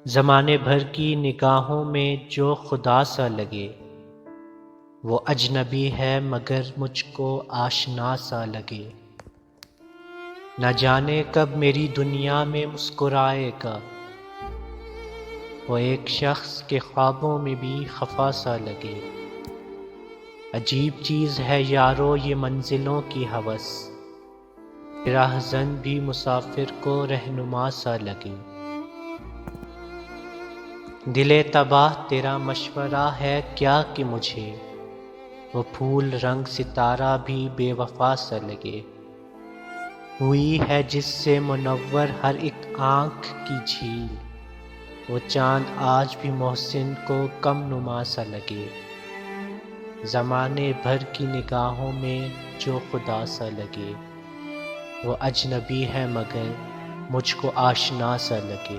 زمانے بھر کی نگاہوں میں جو خدا سا لگے، وہ اجنبی ہے مگر مجھ کو آشنا سا لگے۔ نہ جانے کب میری دنیا میں مسکرائے گا، وہ ایک شخص کے خوابوں میں بھی خفا سا لگے۔ عجیب چیز ہے یارو یہ منزلوں کی ہوس، راہزن بھی مسافر کو رہنما سا لگے۔ دل تباہ تیرا مشورہ ہے کیا کہ مجھے، وہ پھول رنگ ستارہ بھی بے وفا سا لگے۔ ہوئی ہے جس سے منور ہر ایک آنکھ کی جھیل، وہ چاند آج بھی محسن کو کم نما سا لگے۔ زمانے بھر کی نگاہوں میں جو خدا سا لگے، وہ اجنبی ہے مگر مجھ کو آشنا سا لگے۔